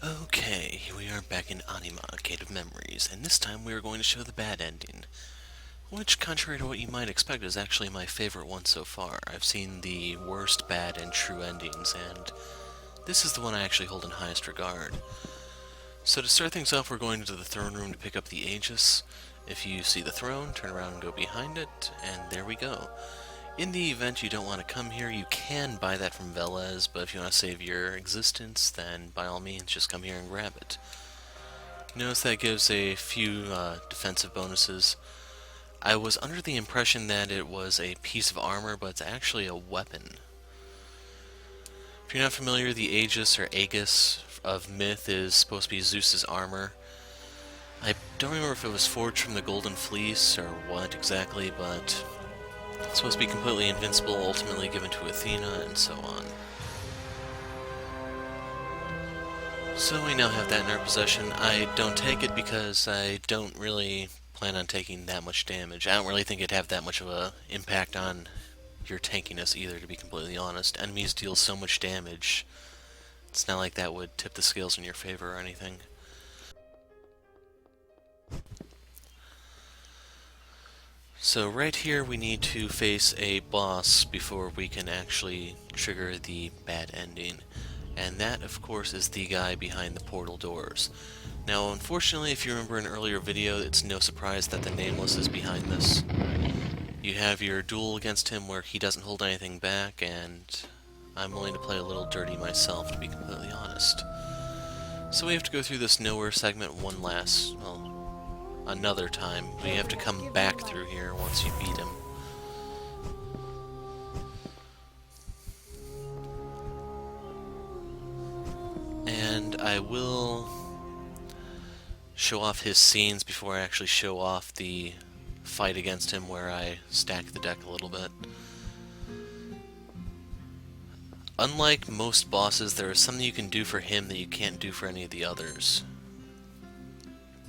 Okay, here we are back in Anima, Gate of Memories, and this time we are going to show the bad ending, which, contrary to what you might expect, is actually my favorite one so far. I've seen the worst bad and true endings, and this is the one I actually hold in highest regard. So to start things off, we're going to the throne room to pick up the Aegis. If you see the throne, turn around and go behind it, and there we go. In the event you don't want to come here, you can buy that from Velez, but if you want to save your existence, then by all means just come here and grab it. Notice that gives a few defensive bonuses. I was under the impression that it was a piece of armor, but it's actually a weapon. If you're not familiar, the Aegis or Aegis of Myth is supposed to be Zeus's armor. I don't remember if it was forged from the Golden Fleece or what exactly, but it's supposed to be completely invincible, ultimately given to Athena, and so on. So we now have that in our possession. I don't take it because I don't really plan on taking that much damage. I don't really think it'd have that much of an impact on your tankiness either, to be completely honest. Enemies deal so much damage, it's not like that would tip the scales in your favor or anything. So right here we need to face a boss before we can actually trigger the bad ending. And that, of course, is the guy behind the portal doors. Now, unfortunately, if you remember an earlier video, it's no surprise that the Nameless is behind this. You have your duel against him where he doesn't hold anything back, and I'm willing to play a little dirty myself, to be completely honest. So we have to go through this nowhere segment another time. We have to come back through here once you beat him. And I will show off his scenes before I actually show off the fight against him where I stack the deck a little bit. Unlike most bosses, there is something you can do for him that you can't do for any of the others.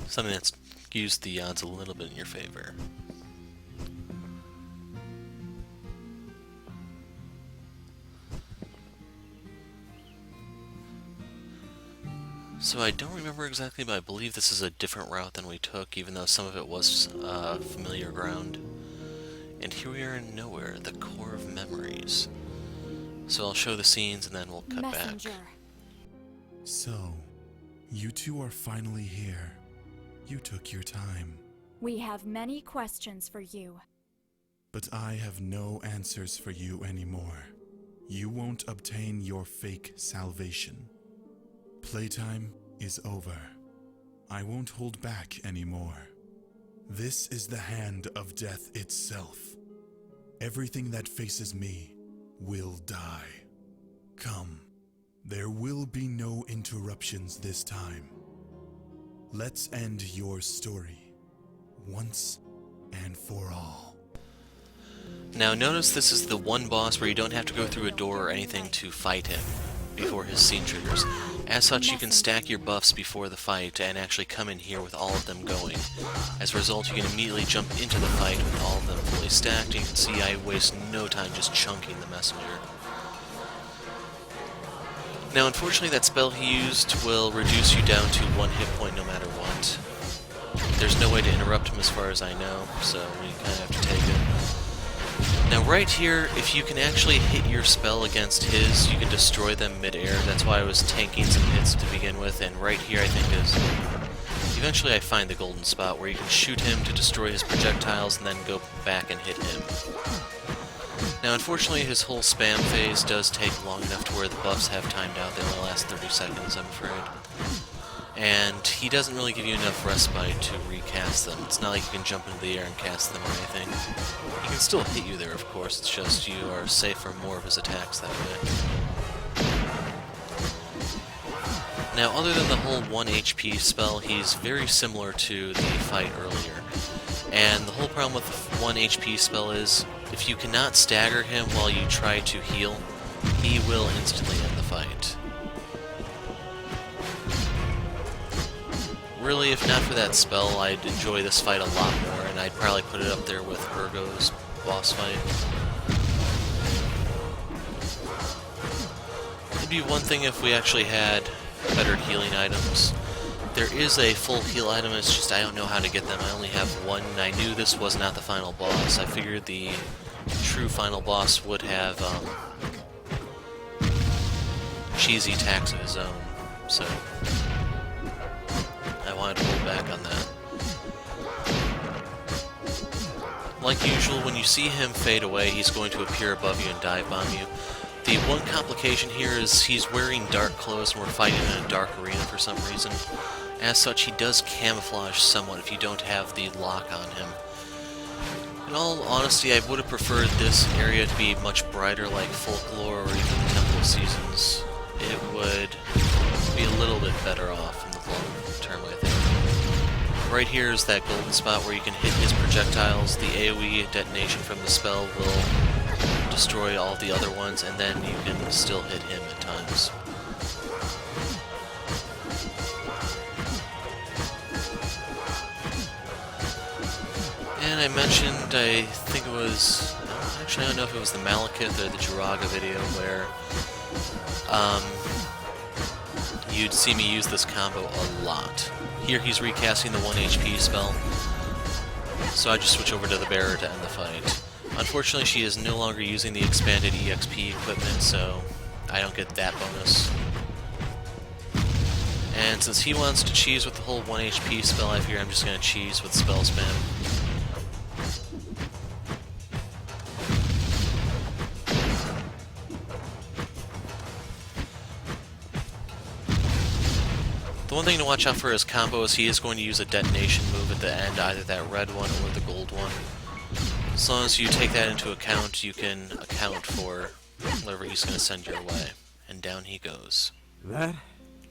Something that's used the odds a little bit in your favor. So I don't remember exactly, but I believe this is a different route than we took, even though some of it was familiar ground. And here we are in nowhere, the core of memories. So I'll show the scenes and then we'll cut back. So, you two are finally here. You took your time. We have many questions for you. But I have no answers for you anymore. You won't obtain your fake salvation. Playtime is over. I won't hold back anymore. This is the hand of death itself. Everything that faces me will die. Come, there will be no interruptions this time. Let's end your story, once and for all. Now notice this is the one boss where you don't have to go through a door or anything to fight him before his scene triggers. As such, you can stack your buffs before the fight and actually come in here with all of them going. As a result, you can immediately jump into the fight with all of them fully stacked. You can see I waste no time just chunking the messenger. Now, unfortunately, that spell he used will reduce you down to 1 hit point no matter what. There's no way to interrupt him as far as I know, so we kind of have to take it. Now right here, if you can actually hit your spell against his, you can destroy them mid-air. That's why I was tanking some hits to begin with, and right here I think is... Eventually I find the golden spot where you can shoot him to destroy his projectiles and then go back and hit him. Now unfortunately his whole spam phase does take long enough to where the buffs have timed out. They only last 30 seconds, I'm afraid. And he doesn't really give you enough respite to recast them. It's not like you can jump into the air and cast them or anything. He can still hit you there, of course, it's just you are safe from more of his attacks that way. Now, other than the whole 1 HP spell, he's very similar to the fight earlier. And the whole problem with the 1 HP spell is, if you cannot stagger him while you try to heal, he will instantly end the fight. Really, if not for that spell, I'd enjoy this fight a lot more, and I'd probably put it up there with Ergo's boss fight. It'd be one thing if we actually had better healing items. There is a full heal item, it's just I don't know how to get them. I only have one, and I knew this was not the final boss. I figured the true final boss would have cheesy attacks of his own, so I wanted to hold back on that. Like usual, when you see him fade away, he's going to appear above you and dive bomb you. The one complication here is he's wearing dark clothes and we're fighting in a dark arena for some reason. As such, he does camouflage somewhat if you don't have the lock on him. In all honesty, I would have preferred this area to be much brighter, like Folklore or even Temple of Seasons. It would be a little bit better off in the long term, I think. Right here is that golden spot where you can hit his projectiles. The AoE detonation from the spell will destroy all the other ones, and then you can still hit him at times. And I mentioned, I think it was, actually I don't know if it was the Malekith or the Jiraga video where you'd see me use this combo a lot. Here he's recasting the 1 HP spell, so I just switch over to the Bearer to end the fight. Unfortunately, she is no longer using the expanded EXP equipment, so I don't get that bonus. And since he wants to cheese with the whole 1 HP spell, I figure I'm just going to cheese with spell spam. The one thing to watch out for his combo is he is going to use a detonation move at the end, either that red one or the gold one. As long as you take that into account, you can account for whatever he's going to send your way. And down he goes. That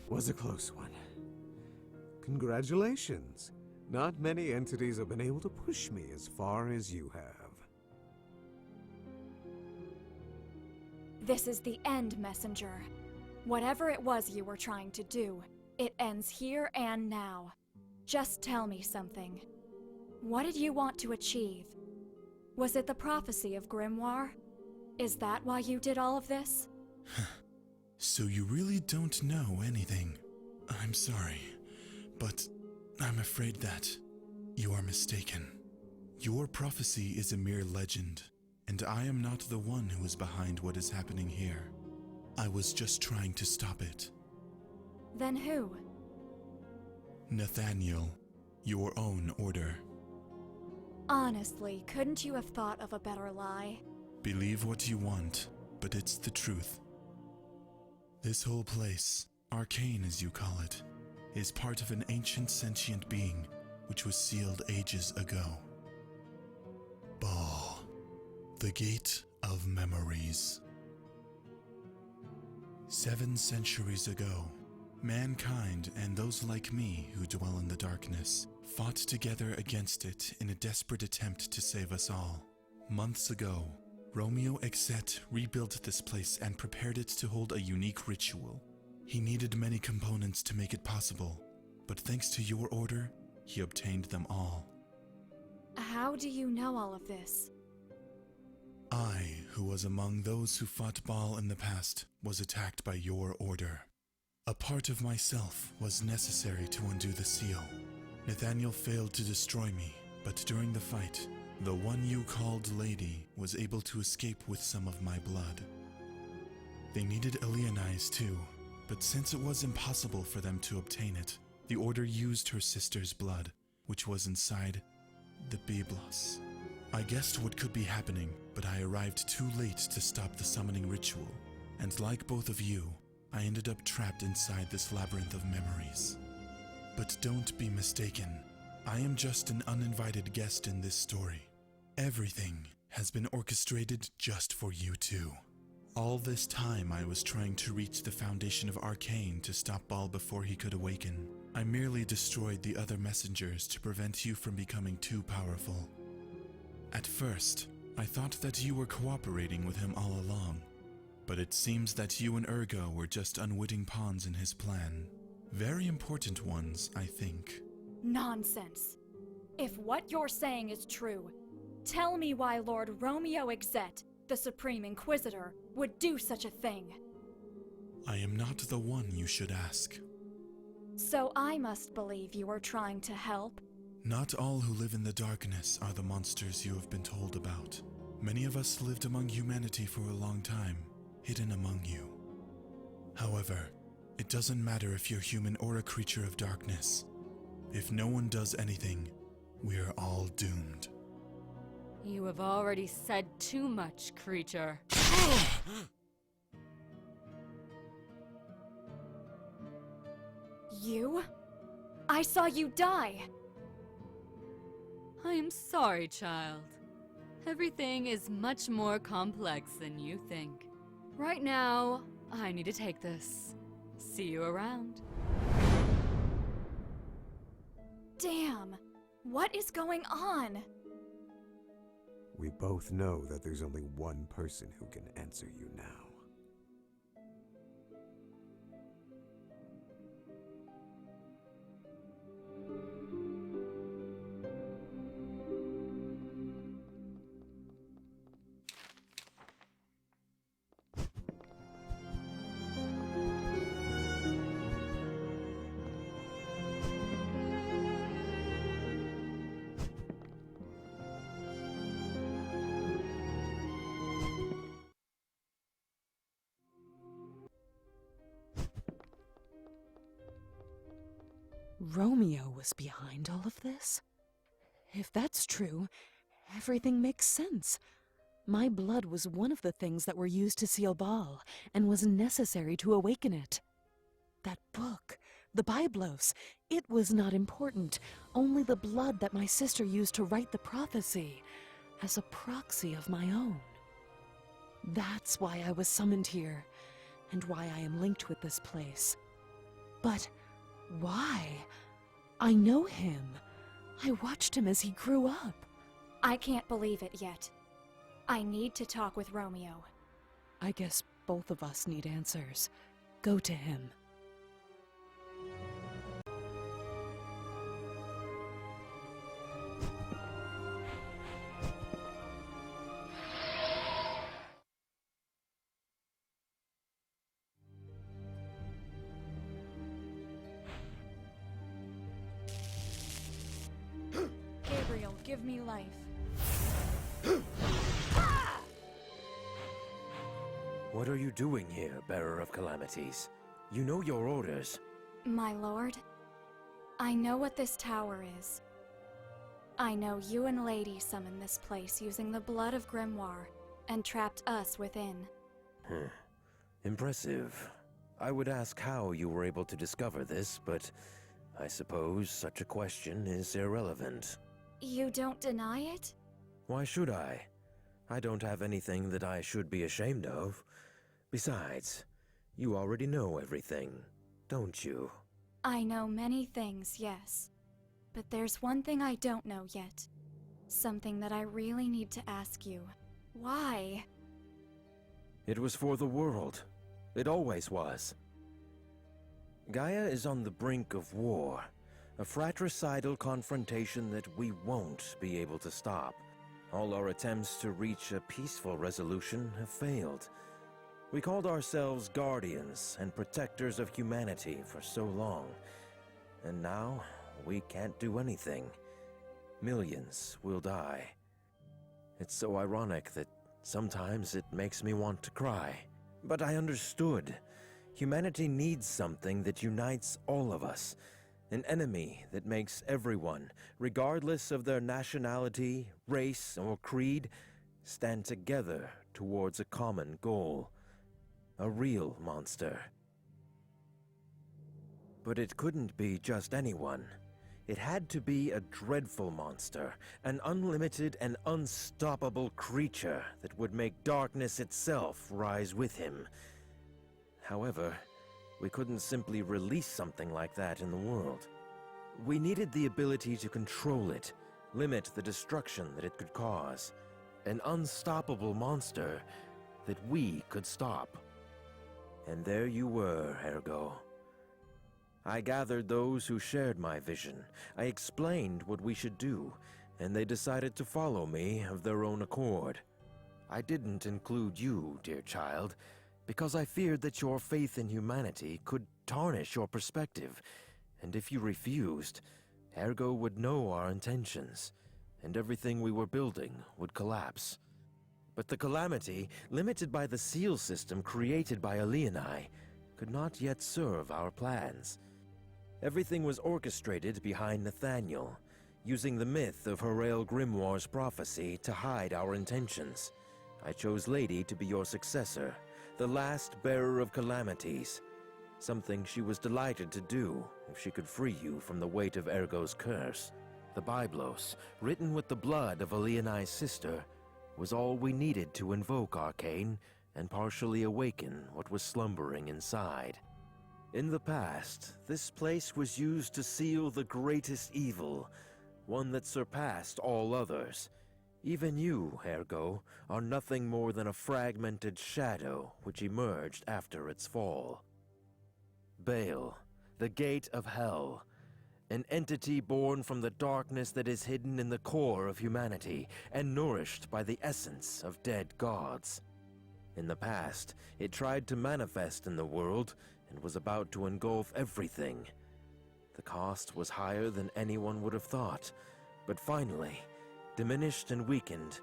was a close one. Congratulations. Not many entities have been able to push me as far as you have. This is the end, Messenger. Whatever it was you were trying to do, it ends here and now. Just tell me something. What did you want to achieve? Was it the prophecy of Grimoire? Is that why you did all of this? So you really don't know anything. I'm sorry, but I'm afraid that you are mistaken. Your prophecy is a mere legend, and I am not the one who is behind what is happening here. I was just trying to stop it. Then who? Nathaniel, your own order. Honestly, couldn't you have thought of a better lie? Believe what you want, but it's the truth. This whole place, arcane as you call it, is part of an ancient sentient being which was sealed ages ago. Baal, the Gate of Memories. 7 centuries ago, mankind and those like me who dwell in the darkness fought together against it in a desperate attempt to save us all. Months ago, Romeo Exet rebuilt this place and prepared it to hold a unique ritual. He needed many components to make it possible, but thanks to your order, he obtained them all. How do you know all of this? I, who was among those who fought Baal in the past, was attacked by your order. A part of myself was necessary to undo the seal. Nathaniel failed to destroy me, but during the fight, the one you called Lady was able to escape with some of my blood. They needed Elianize too, but since it was impossible for them to obtain it, the Order used her sister's blood, which was inside the Byblos. I guessed what could be happening, but I arrived too late to stop the summoning ritual, and like both of you, I ended up trapped inside this labyrinth of memories. But don't be mistaken, I am just an uninvited guest in this story. Everything has been orchestrated just for you two. All this time I was trying to reach the foundation of Arcane to stop Baal before he could awaken. I merely destroyed the other messengers to prevent you from becoming too powerful. At first, I thought that you were cooperating with him all along, but it seems that you and Ergo were just unwitting pawns in his plan. Very important ones, I think. Nonsense. If what you're saying is true, tell me why Lord Romeo Exet, the Supreme Inquisitor, would do such a thing. I am not the one you should ask. So I must believe you are trying to help? Not all who live in the darkness are the monsters you have been told about. Many of us lived among humanity for a long time, hidden among you. However, it doesn't matter if you're human or a creature of darkness. If no one does anything, we are all doomed. You have already said too much, creature. You? I saw you die! I am sorry, child. Everything is much more complex than you think. Right now, I need to take this. See you around. Damn! What is going on? We both know that there's only one person who can answer you now. Romeo was behind all of this? If that's true, everything makes sense. My blood was one of the things that were used to seal Baal, and was necessary to awaken it. That book, the Biblos, it was not important, only the blood that my sister used to write the prophecy, as a proxy of my own. That's why I was summoned here, and why I am linked with this place. But why? I know him. I watched him as he grew up. I can't believe it yet. I need to talk with Romeo. I guess both of us need answers. Go to him. Gabriel, give me life. What are you doing here, Bearer of Calamities? You know your orders. My lord, I know what this tower is. I know you and Lady summoned this place using the blood of Grimoire and trapped us within. Impressive. I would ask how you were able to discover this, but I suppose such a question is irrelevant. You don't deny it? Why should I? I don't have anything that I should be ashamed of. Besides, you already know everything, don't you? I know many things, yes. But there's one thing I don't know yet. Something that I really need to ask you. Why? It was for the world. It always was. Gaia is on the brink of war, a fratricidal confrontation that we won't be able to stop. All our attempts to reach a peaceful resolution have failed. We called ourselves guardians and protectors of humanity for so long, and now we can't do anything. Millions will die. It's so ironic that sometimes it makes me want to cry. But I understood. Humanity needs something that unites all of us. An enemy that makes everyone, regardless of their nationality, race, or creed, stand together towards a common goal. A real monster. But it couldn't be just anyone. It had to be a dreadful monster, an unlimited and unstoppable creature that would make darkness itself rise with him. However, we couldn't simply release something like that in the world. We needed the ability to control it, limit the destruction that it could cause. An unstoppable monster that we could stop. And there you were, Ergo. I gathered those who shared my vision. I explained what we should do, and they decided to follow me of their own accord. I didn't include you, dear child. because I feared that your faith in humanity could tarnish your perspective, and if you refused, Ergo would know our intentions, and everything we were building would collapse. But the Calamity, limited by the seal system created by Alienai, could not yet serve our plans. Everything was orchestrated behind Nathaniel, using the myth of Harael Grimoire's prophecy to hide our intentions. I chose Lady to be your successor, the last bearer of calamities, something she was delighted to do if she could free you from the weight of Ergo's curse. The Byblos, written with the blood of Alienai's sister, was all we needed to invoke Arcane and partially awaken what was slumbering inside. In the past, this place was used to seal the greatest evil, one that surpassed all others. Even you, Ergo, are nothing more than a fragmented shadow which emerged after its fall. Baal, the gate of hell, an entity born from the darkness that is hidden in the core of humanity and nourished by the essence of dead gods. In the past, it tried to manifest in the world and was about to engulf everything. The cost was higher than anyone would have thought, but finally, diminished and weakened,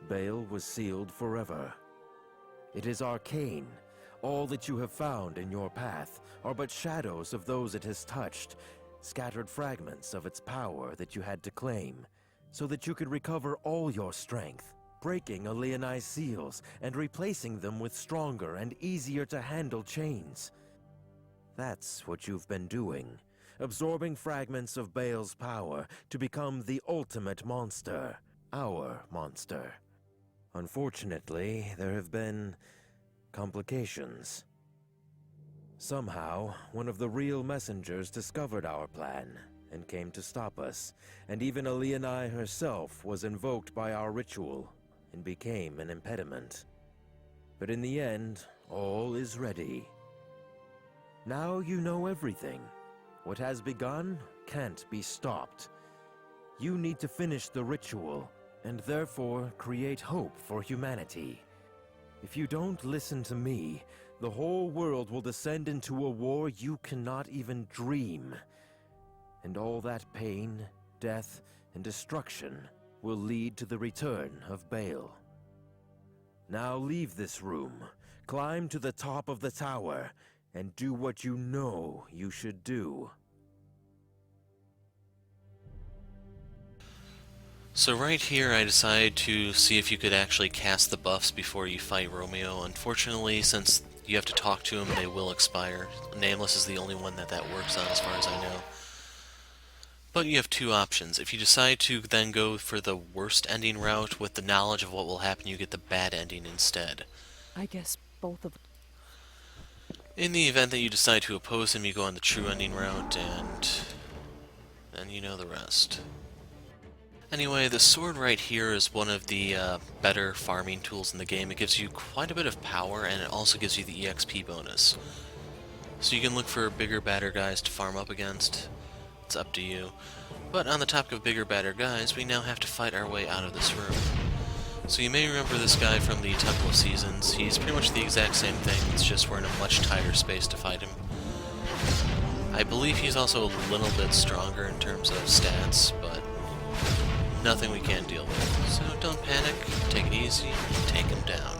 Baal was sealed forever. It is arcane. All that you have found in your path are but shadows of those it has touched, scattered fragments of its power that you had to claim, so that you could recover all your strength, breaking Alienai's seals and replacing them with stronger and easier to handle chains. That's what you've been doing, absorbing fragments of Baal's power to become the ultimate monster, our monster. Unfortunately, there have been complications. Somehow, one of the real messengers discovered our plan and came to stop us, and even Alienai herself was invoked by our ritual and became an impediment. But in the end, all is ready. Now you know everything. What has begun can't be stopped. You need to finish the ritual, and therefore create hope for humanity. If you don't listen to me, the whole world will descend into a war you cannot even dream. And all that pain, death, and destruction will lead to the return of Baal. Now leave this room, climb to the top of the tower, and do what you know you should do. So right here I decided to see if you could actually cast the buffs before you fight Romeo. Unfortunately, since you have to talk to him, they will expire. Nameless is the only one that works on as far as I know. But you have two options. If you decide to then go for the worst ending route with the knowledge of what will happen, you get the bad ending instead. I guess both of... In the event that you decide to oppose him, you go on the true ending route, and then you know the rest. Anyway, the sword right here is one of the better farming tools in the game. It gives you quite a bit of power, and it also gives you the EXP bonus. So you can look for bigger, badder guys to farm up against. It's up to you. But on the topic of bigger, badder guys, we now have to fight our way out of this room. So you may remember this guy from the Temple of Seasons. He's pretty much the exact same thing, it's just we're in a much tighter space to fight him. I believe he's also a little bit stronger in terms of stats, but nothing we can't deal with. So don't panic, take it easy, and take him down.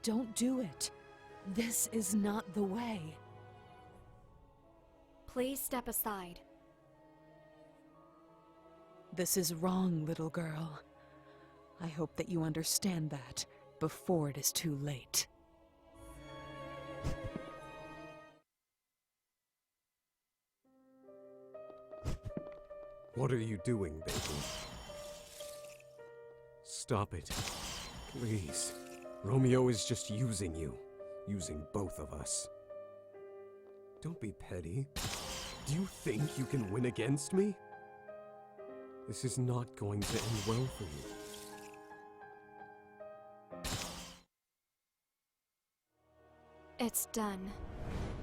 Don't do it. This is not the way. Please step aside. This is wrong, little girl. I hope that you understand that before it is too late. What are you doing, baby? Stop it. Please. Romeo is just using you. Using both of us. Don't be petty. Do you think you can win against me? This is not going to end well for you. It's done.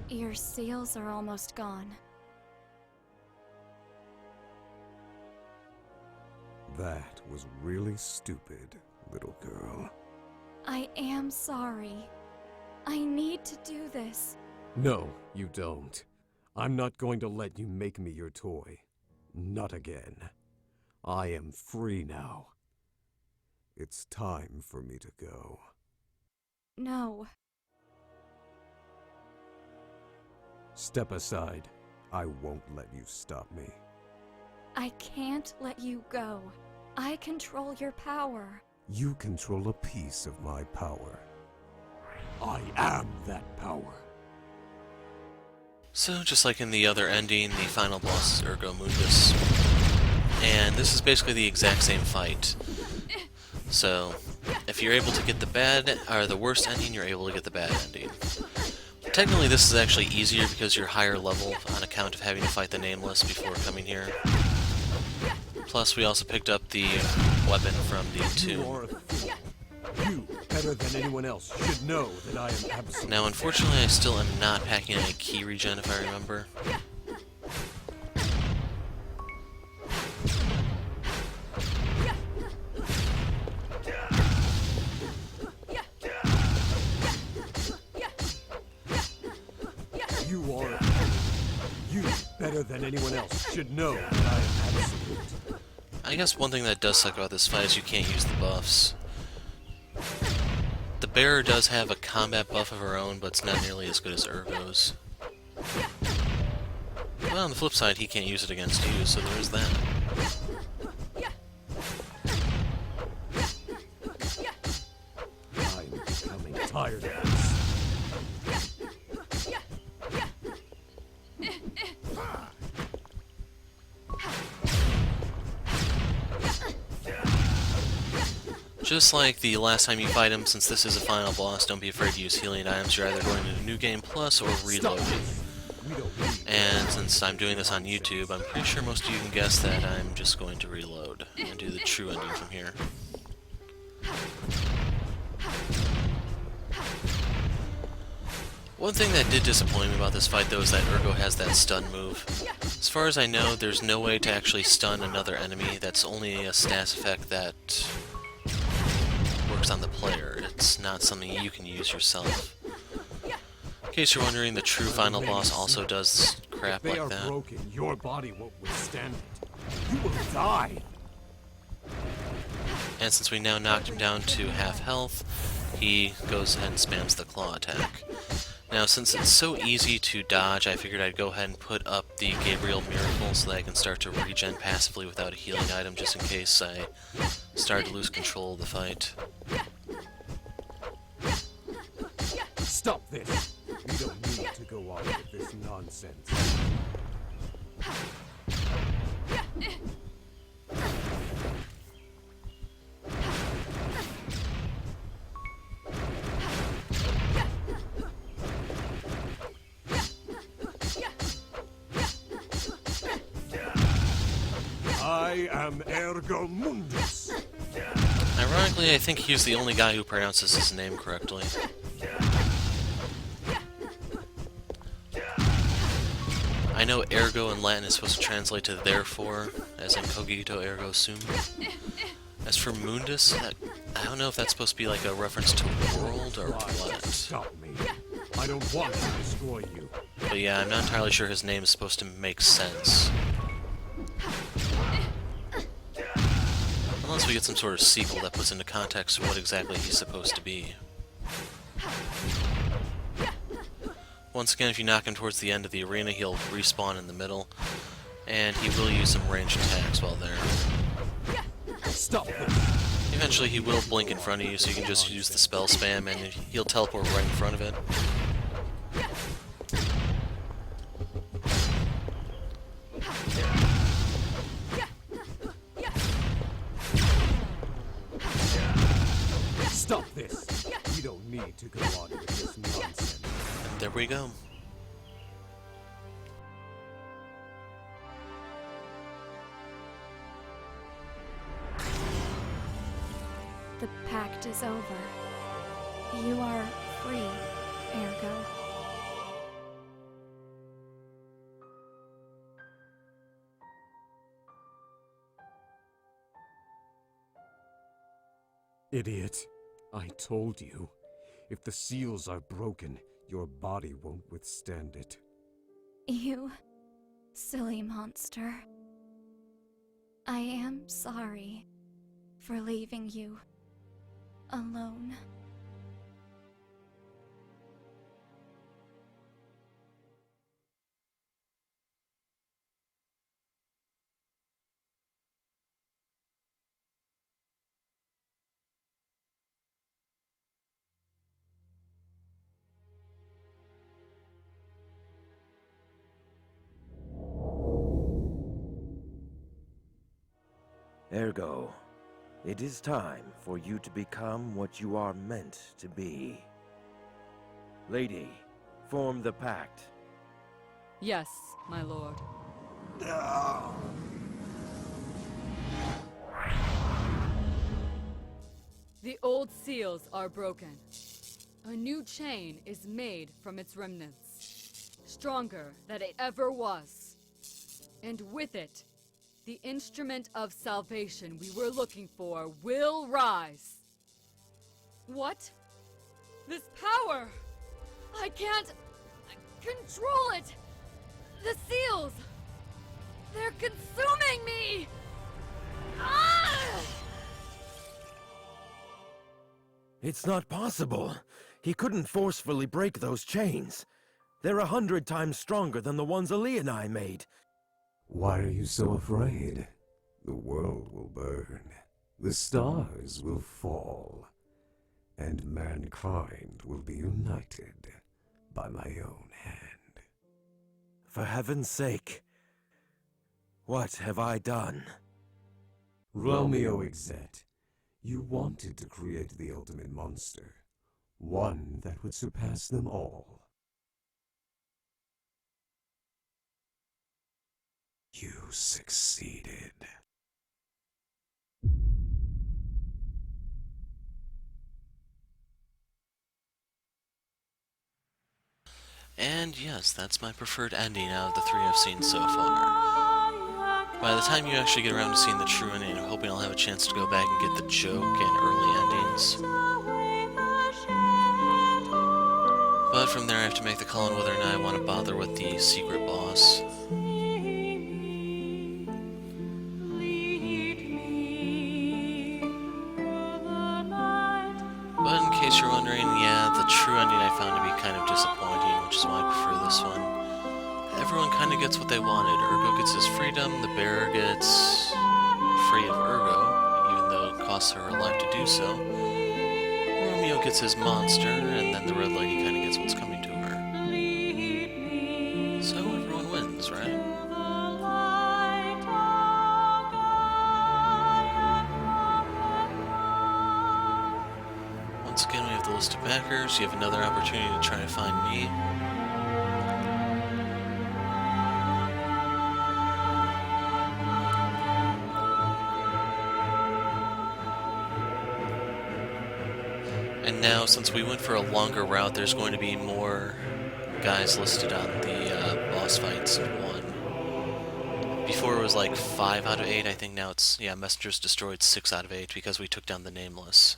Your seals are almost gone. That was really stupid, little girl. I am sorry. I need to do this. No, you don't. I'm not going to let you make me your toy. Not again. I am free now. It's time for me to go. No. Step aside. I won't let you stop me. I can't let you go. I control your power. You control a piece of my power. I am that power. So, just like in the other ending, the final boss is Ergo Mundus. And this is basically the exact same fight. So, if you're able to get the worst ending, you're able to get the bad ending. Technically, this is actually easier because you're higher level on account of having to fight the Nameless before coming here. Plus, we also picked up the weapon from the tomb. You, better than anyone else, should know that I am absolute. Now, unfortunately, I still am not packing any key regen, if I remember. You, better than anyone else, should know that I am absolute. I guess one thing that does suck about this fight is you can't use the buffs. The bearer does have a combat buff of her own, but it's not nearly as good as Ergo's. Well, on the flip side, he can't use it against you, so there is that. I'm becoming tired of this. Just like the last time you fight him, since this is a final boss, don't be afraid to use healing items. You're either going to New Game Plus or reloading. And since I'm doing this on YouTube, I'm pretty sure most of you can guess that I'm just going to reload and do the true ending from here. One thing that did disappoint me about this fight, though, is that Ergo has that stun move. As far as I know, there's no way to actually stun another enemy. That's only a status effect that works on the player. It's not something you can use yourself. In case you're wondering, the true final boss also does crap If they like are that. broken, your body won't withstand it. You will die. And since we now knocked him down to half health, he goes ahead and spams the claw attack. Now, since it's so easy to dodge, I figured I'd go ahead and put up the Gabriel Miracle so that I can start to regen passively without a healing item, just in case I start to lose control of the fight. Stop this. We don't need to go on with this nonsense. I am Ergo Mundus. Ironically, I think he's the only guy who pronounces his name correctly. I know Ergo in Latin is supposed to translate to therefore, as in cogito ergo sum. As for mundus, I don't know if that's supposed to be like a reference to world or what. Stop me. I don't want to destroy you. But yeah, I'm not entirely sure his name is supposed to make sense. Unless we get some sort of sequel that puts into context what exactly he's supposed to be. Once again, if you knock him towards the end of the arena, he'll respawn in the middle, and he will use some ranged attacks while there. Stop them. Eventually he will blink in front of you, so you can just use the spell spam, and he'll teleport right in front of it. Stop this. We don't need to go on with this nonsense. And there we go. The pact is over. You are free, Ergo. Idiot. I told you. If the seals are broken, your body won't withstand it. You silly monster. I am sorry for leaving you alone. Ergo, it is time for you to become what you are meant to be. Lady, form the pact. Yes, my lord. The old seals are broken. A new chain is made from its remnants, stronger than it ever was. And with it, the instrument of salvation we were looking for will rise. What? This power! I can't control it! The seals! They're consuming me! Ah! It's not possible. He couldn't forcefully break those chains. They're 100 times stronger than the ones Ali and I made. Why are you so afraid? The world will burn. The stars will fall. And mankind will be united by my own hand. For heaven's sake. What have I done? Romeo Exet, you wanted to create the ultimate monster. One that would surpass them all. You succeeded. And yes, that's my preferred ending out of the three I've seen so far. By the time you actually get around to seeing the true ending, I'm hoping I'll have a chance to go back and get the joke and early endings. But from there I have to make the call on whether or not I want to bother with the secret boss. But in case you're wondering, yeah, the true ending I found to be kind of disappointing, which is why I prefer this one. Everyone kind of gets what they wanted. Ergo gets his freedom, the bear gets free of Ergo, even though it costs her her life to do so. Romeo gets his monster, and then the Red Lady kind of gets what's coming to her. So everyone wins, right? Once again, we have the list of backers. You have another opportunity to try to find me. And now, since we went for a longer route, there's going to be more guys listed on the boss fights one. Before it was like 5 out of 8. I think now it's, yeah, Messengers destroyed 6 out of 8 because we took down the Nameless.